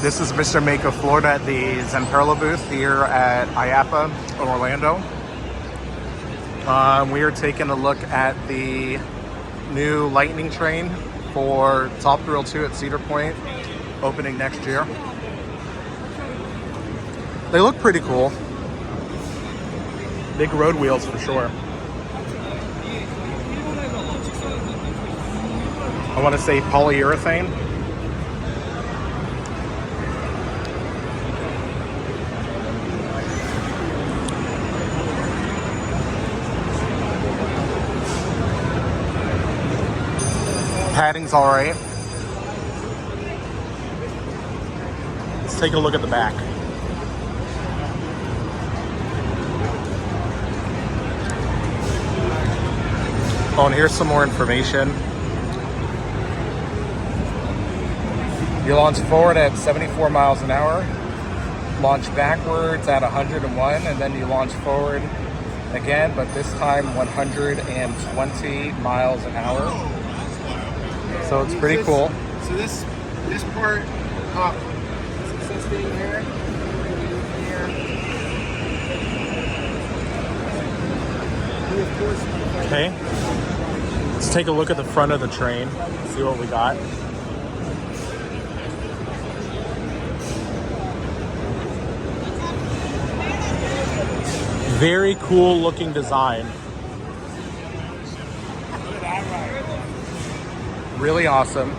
This is Mr. Mako Florida at the Zamperla booth here at IAAPA Orlando. We are taking a look at the new Lightning train for Top Thrill 2 at Cedar Point, opening next year. They look pretty cool. Big road wheels for sure. I want to say polyurethane. Padding's all right. Let's take a look at the back. Oh, and here's some more information. You launch forward at 74 miles an hour, launch backwards at 101, and then you launch forward again, but this time 120 miles an hour. So it's pretty cool. So this part up, is this thing here? Okay, let's take a look at the front of the train, see what we got. Very cool looking design. Really awesome.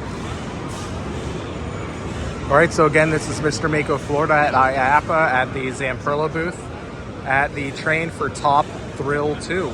All right, so again, this is Mr. Mako Florida at IAAPA at the Zamperla booth at the train for Top Thrill 2.